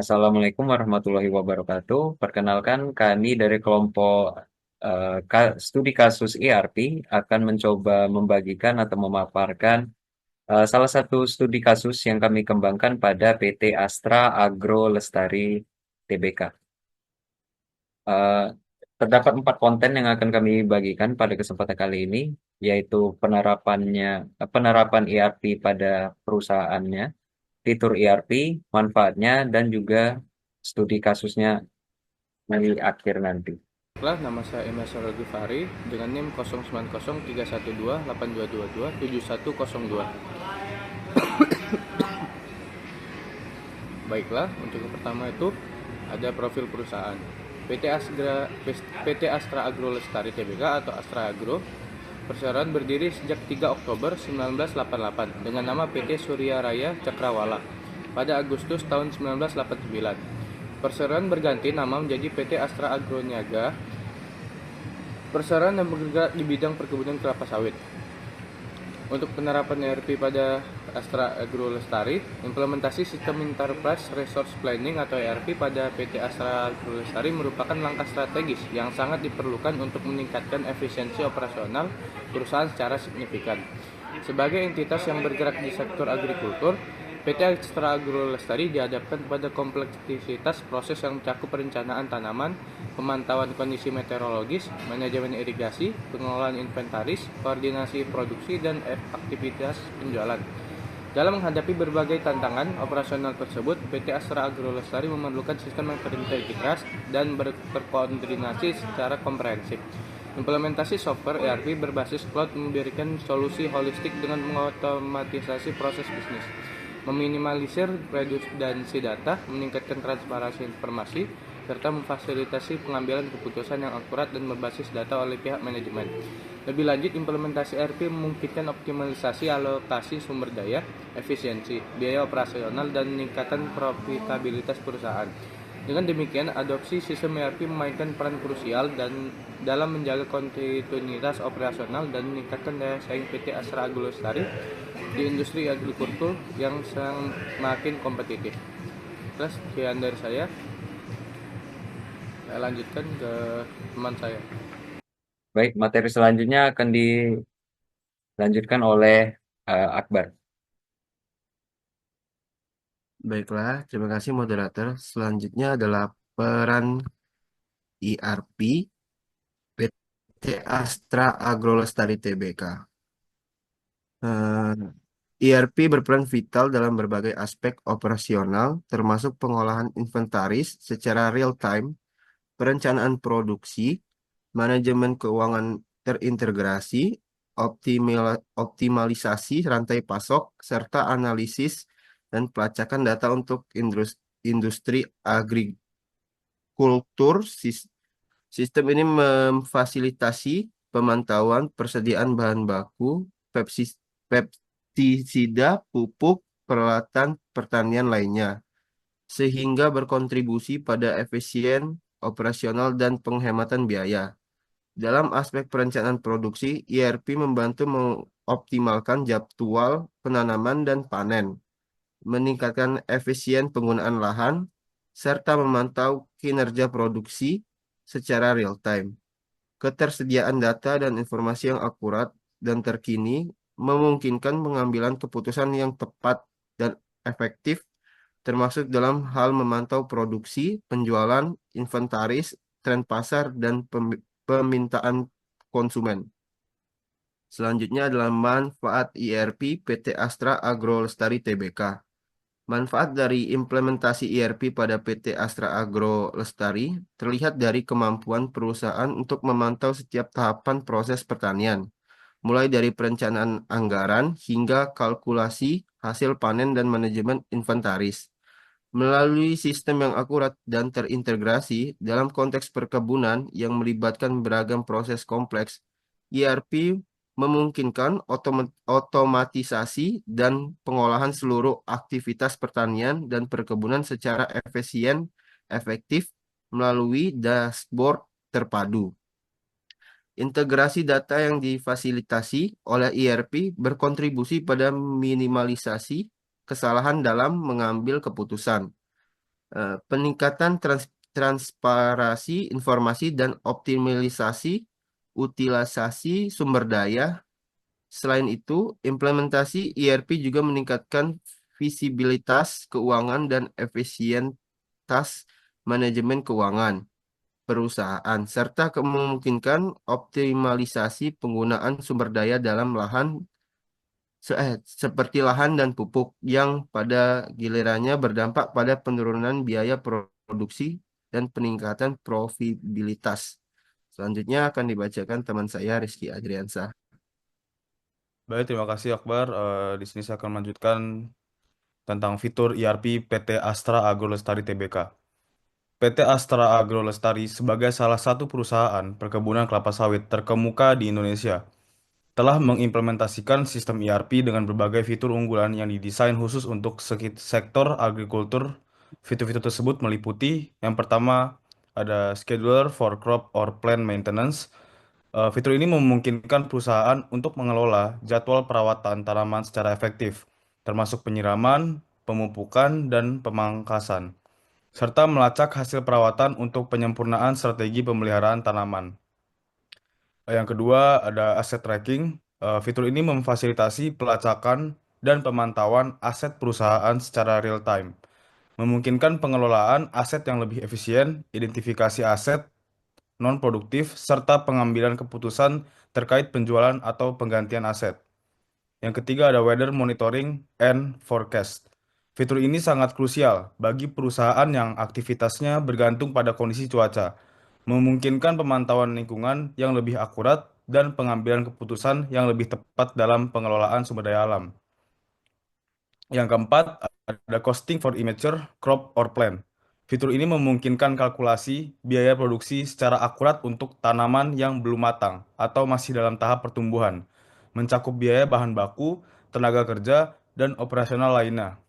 Assalamualaikum warahmatullahi wabarakatuh. Perkenalkan, kami dari kelompok studi kasus ERP akan mencoba membagikan atau memaparkan salah satu studi kasus yang kami kembangkan pada PT Astra Agro Lestari Tbk. Eh, Terdapat 4 konten yang akan kami bagikan pada kesempatan kali ini, yaitu penerapan ERP pada perusahaannya, fitur ERP, manfaatnya, dan juga studi kasusnya di akhir nanti. Baiklah, nama saya Emes Gifari dengan NIM 09031282227102. Baiklah, untuk yang pertama itu ada profil perusahaan. PT Astra Agro Lestari Tbk atau Astra Agro. Perusahaan berdiri sejak 3 Oktober 1988 dengan nama PT Surya Raya Cakrawala pada Agustus tahun 1989. Perseroan berganti nama menjadi PT Astra Agro Niaga. Perseroan yang bergerak di bidang perkebunan kelapa sawit. Untuk penerapan ERP pada Astra Agro Lestari, implementasi sistem Enterprise Resource Planning atau ERP pada PT Astra Agro Lestari merupakan langkah strategis yang sangat diperlukan untuk meningkatkan efisiensi operasional perusahaan secara signifikan. Sebagai entitas yang bergerak di sektor agrikultur, PT Astra Agro Lestari dihadapkan pada kompleksitas proses yang mencakup perencanaan tanaman, pemantauan kondisi meteorologis, manajemen irigasi, pengelolaan inventaris, koordinasi produksi, dan aktivitas penjualan. Dalam menghadapi berbagai tantangan operasional tersebut, PT Astra Agro Lestari memerlukan sistem yang terintegrasi dan berkoordinasi secara komprehensif. Implementasi software ERP berbasis cloud memberikan solusi holistik dengan mengotomatisasi proses bisnis, meminimalisir redundansi data, meningkatkan transparansi informasi, serta memfasilitasi pengambilan keputusan yang akurat dan berbasis data oleh pihak manajemen. Lebih lanjut, implementasi ERP memungkinkan optimalisasi alokasi sumber daya, efisiensi, biaya operasional, dan meningkatkan profitabilitas perusahaan. Dengan demikian, adopsi sistem ERP memainkan peran krusial dan dalam menjaga kontinuitas operasional dan meningkatkan daya saing PT Astra Agro Lestari di industri agrikultur yang semakin kompetitif. Terus sekian dari saya lanjutkan ke teman saya. Baik, materi selanjutnya akan dilanjutkan oleh Akbar. Baiklah, terima kasih moderator. Selanjutnya adalah peran ERP PT Astra Agro Lestari Tbk. ERP berperan vital dalam berbagai aspek operasional, termasuk pengolahan inventaris secara real time, perencanaan produksi, manajemen keuangan terintegrasi, optimalisasi rantai pasok, serta analisis dan pelacakan data untuk industri agrikultur. Sistem ini memfasilitasi pemantauan persediaan bahan baku, pestisida, pupuk, peralatan pertanian lainnya, sehingga berkontribusi pada efisien operasional dan penghematan biaya. Dalam aspek perencanaan produksi, ERP membantu mengoptimalkan jadwal penanaman dan panen, meningkatkan efisien penggunaan lahan, serta memantau kinerja produksi secara real time. Ketersediaan data dan informasi yang akurat dan terkini memungkinkan pengambilan keputusan yang tepat dan efektif, termasuk dalam hal memantau produksi, penjualan, inventaris, tren pasar, dan permintaan konsumen. Selanjutnya adalah manfaat ERP PT Astra Agro Lestari Tbk. Manfaat dari implementasi ERP pada PT Astra Agro Lestari terlihat dari kemampuan perusahaan untuk memantau setiap tahapan proses pertanian, mulai dari perencanaan anggaran hingga kalkulasi hasil panen dan manajemen inventaris. Melalui sistem yang akurat dan terintegrasi dalam konteks perkebunan yang melibatkan beragam proses kompleks, ERP memungkinkan otomatisasi dan pengolahan seluruh aktivitas pertanian dan perkebunan secara efisien, efektif melalui dashboard terpadu. Integrasi data yang difasilitasi oleh ERP berkontribusi pada minimalisasi kesalahan dalam mengambil keputusan, Peningkatan transparansi informasi dan optimalisasi utilisasi sumber daya. Selain itu, implementasi ERP juga meningkatkan visibilitas keuangan dan efisientas manajemen keuangan perusahaan, serta memungkinkan optimalisasi penggunaan sumber daya dalam seperti lahan dan pupuk yang pada gilirannya berdampak pada penurunan biaya produksi dan peningkatan profitabilitas. Selanjutnya akan dibacakan teman saya Rizky Adriansah. Baik, terima kasih Akbar. Di sini saya akan melanjutkan tentang fitur ERP PT Astra Agro Lestari Tbk. PT Astra Agro Lestari sebagai salah satu perusahaan perkebunan kelapa sawit terkemuka di Indonesia telah mengimplementasikan sistem ERP dengan berbagai fitur unggulan yang didesain khusus untuk sektor agrikultur. Fitur-fitur tersebut meliputi yang pertama ada Scheduler for Crop or Plant Maintenance. Fitur ini memungkinkan perusahaan untuk mengelola jadwal perawatan tanaman secara efektif, termasuk penyiraman, pemupukan, dan pemangkasan, serta melacak hasil perawatan untuk penyempurnaan strategi pemeliharaan tanaman. Yang kedua ada Asset Tracking. Fitur ini memfasilitasi pelacakan dan pemantauan aset perusahaan secara real time, memungkinkan pengelolaan aset yang lebih efisien, identifikasi aset non-produktif, serta pengambilan keputusan terkait penjualan atau penggantian aset. Yang ketiga ada Weather Monitoring and Forecast. Fitur ini sangat krusial bagi perusahaan yang aktivitasnya bergantung pada kondisi cuaca, memungkinkan pemantauan lingkungan yang lebih akurat dan pengambilan keputusan yang lebih tepat dalam pengelolaan sumber daya alam. Yang keempat, ada costing for immature crop or plant. Fitur ini memungkinkan kalkulasi biaya produksi secara akurat untuk tanaman yang belum matang atau masih dalam tahap pertumbuhan, mencakup biaya bahan baku, tenaga kerja, dan operasional lainnya.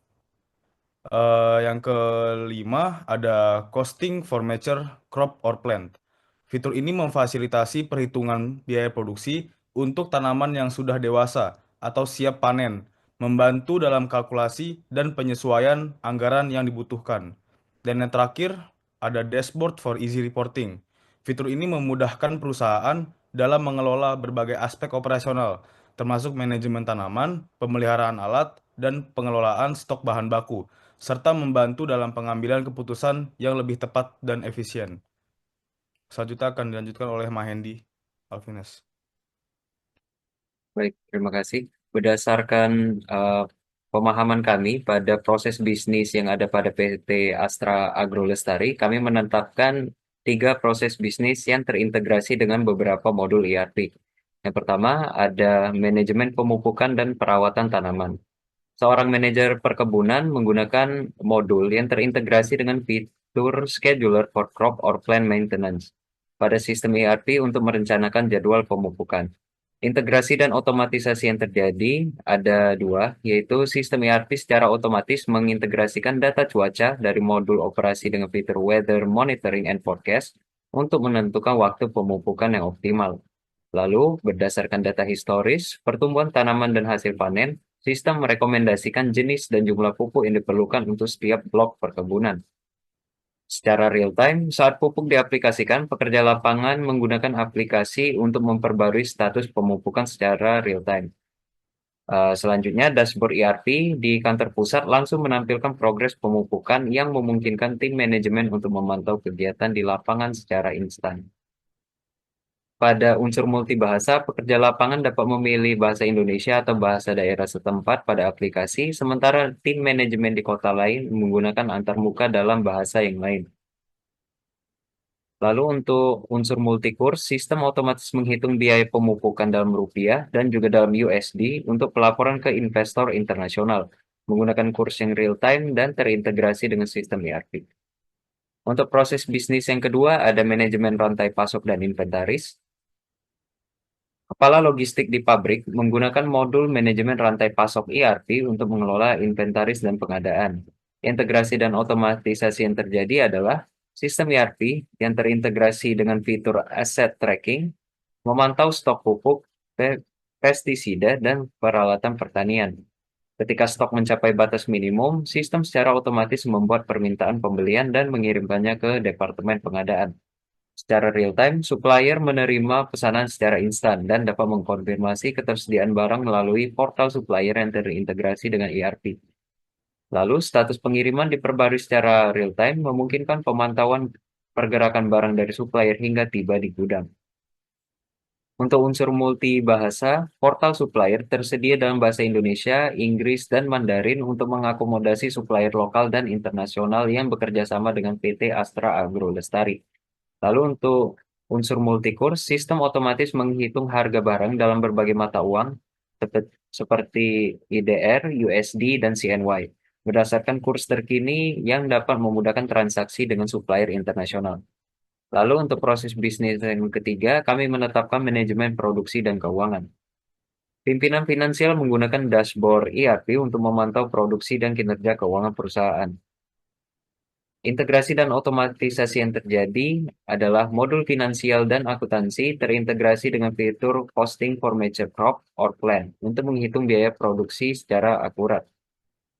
Yang kelima ada costing for mature crop or plant. Fitur ini memfasilitasi perhitungan biaya produksi untuk tanaman yang sudah dewasa atau siap panen, membantu dalam kalkulasi dan penyesuaian anggaran yang dibutuhkan. Dan yang terakhir ada dashboard for easy reporting. Fitur ini memudahkan perusahaan dalam mengelola berbagai aspek operasional, termasuk manajemen tanaman, pemeliharaan alat, dan pengelolaan stok bahan baku, serta membantu dalam pengambilan keputusan yang lebih tepat dan efisien. Selanjutnya akan dilanjutkan oleh Mahendi Alvines. Baik, terima kasih. Berdasarkan pemahaman kami pada proses bisnis yang ada pada PT Astra Agro Lestari, kami menetapkan 3 proses bisnis yang terintegrasi dengan beberapa modul ERP. Yang pertama ada manajemen pemupukan dan perawatan tanaman. Seorang manajer perkebunan menggunakan modul yang terintegrasi dengan fitur Scheduler for Crop or Plant Maintenance pada sistem ERP untuk merencanakan jadwal pemupukan. Integrasi dan otomatisasi yang terjadi ada 2, yaitu sistem ERP secara otomatis mengintegrasikan data cuaca dari modul operasi dengan fitur Weather Monitoring and Forecast untuk menentukan waktu pemupukan yang optimal. Lalu, berdasarkan data historis, pertumbuhan tanaman dan hasil panen, sistem merekomendasikan jenis dan jumlah pupuk yang diperlukan untuk setiap blok perkebunan. Secara real-time, saat pupuk diaplikasikan, pekerja lapangan menggunakan aplikasi untuk memperbarui status pemupukan secara real-time. Selanjutnya, dashboard ERP di kantor pusat langsung menampilkan progres pemupukan yang memungkinkan tim manajemen untuk memantau kegiatan di lapangan secara instan. Pada unsur multibahasa, pekerja lapangan dapat memilih bahasa Indonesia atau bahasa daerah setempat pada aplikasi, sementara tim manajemen di kota lain menggunakan antarmuka dalam bahasa yang lain. Lalu untuk unsur multikurs, sistem otomatis menghitung biaya pemupukan dalam rupiah dan juga dalam USD untuk pelaporan ke investor internasional, menggunakan kurs yang real-time dan terintegrasi dengan sistem ERP. Untuk proses bisnis yang kedua, ada manajemen rantai pasok dan inventaris. Kepala logistik di pabrik menggunakan modul manajemen rantai pasok ERP untuk mengelola inventaris dan pengadaan. Integrasi dan otomatisasi yang terjadi adalah sistem ERP yang terintegrasi dengan fitur asset tracking, memantau stok pupuk, pestisida, dan peralatan pertanian. Ketika stok mencapai batas minimum, sistem secara otomatis membuat permintaan pembelian dan mengirimkannya ke departemen pengadaan. Secara real-time, supplier menerima pesanan secara instan dan dapat mengkonfirmasi ketersediaan barang melalui portal supplier yang terintegrasi dengan ERP. Lalu, status pengiriman diperbarui secara real-time memungkinkan pemantauan pergerakan barang dari supplier hingga tiba di gudang. Untuk unsur multibahasa, portal supplier tersedia dalam bahasa Indonesia, Inggris, dan Mandarin untuk mengakomodasi supplier lokal dan internasional yang bekerja sama dengan PT Astra Agro Lestari. Lalu untuk unsur multikurs, sistem otomatis menghitung harga barang dalam berbagai mata uang seperti IDR, USD, dan CNY berdasarkan kurs terkini yang dapat memudahkan transaksi dengan supplier internasional. Lalu untuk proses bisnis yang ketiga, kami menetapkan manajemen produksi dan keuangan. Pimpinan finansial menggunakan dashboard ERP untuk memantau produksi dan kinerja keuangan perusahaan. Integrasi dan otomatisasi yang terjadi adalah modul finansial dan akuntansi terintegrasi dengan fitur costing for mature crop or plan untuk menghitung biaya produksi secara akurat.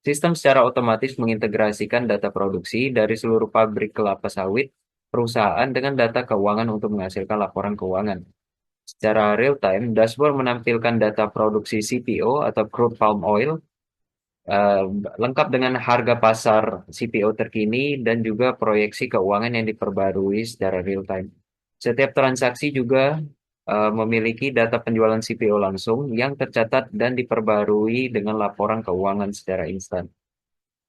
Sistem secara otomatis mengintegrasikan data produksi dari seluruh pabrik kelapa sawit perusahaan dengan data keuangan untuk menghasilkan laporan keuangan. Secara real-time, dashboard menampilkan data produksi CPO atau crude palm oil, eh, lengkap dengan harga pasar CPO terkini dan juga proyeksi keuangan yang diperbarui secara real-time. Setiap transaksi juga memiliki data penjualan CPO langsung yang tercatat dan diperbarui dengan laporan keuangan secara instan.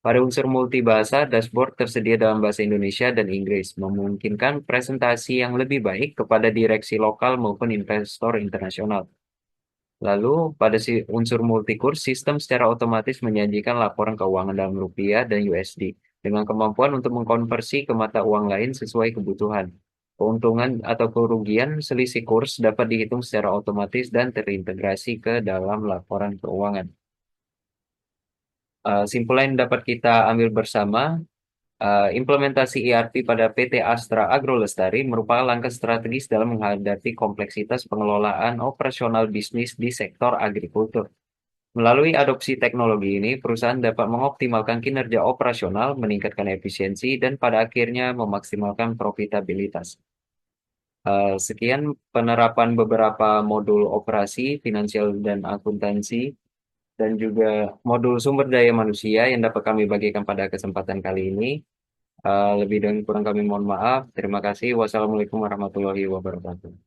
Pada unsur multibahasa, dashboard tersedia dalam bahasa Indonesia dan Inggris, memungkinkan presentasi yang lebih baik kepada direksi lokal maupun investor internasional. Lalu, pada unsur multikurs, sistem secara otomatis menyajikan laporan keuangan dalam rupiah dan USD, dengan kemampuan untuk mengkonversi ke mata uang lain sesuai kebutuhan. Keuntungan atau kerugian selisih kurs dapat dihitung secara otomatis dan terintegrasi ke dalam laporan keuangan. Simpulan yang dapat kita ambil bersama, implementasi ERP pada PT Astra Agro Lestari merupakan langkah strategis dalam menghadapi kompleksitas pengelolaan operasional bisnis di sektor agrikultur. Melalui adopsi teknologi ini, perusahaan dapat mengoptimalkan kinerja operasional, meningkatkan efisiensi, dan pada akhirnya memaksimalkan profitabilitas. Sekian penerapan beberapa modul operasi, finansial, dan akuntansi, dan juga modul sumber daya manusia yang dapat kami bagikan pada kesempatan kali ini. Lebih dan kurang kami mohon maaf. Terima kasih. Wassalamualaikum warahmatullahi wabarakatuh.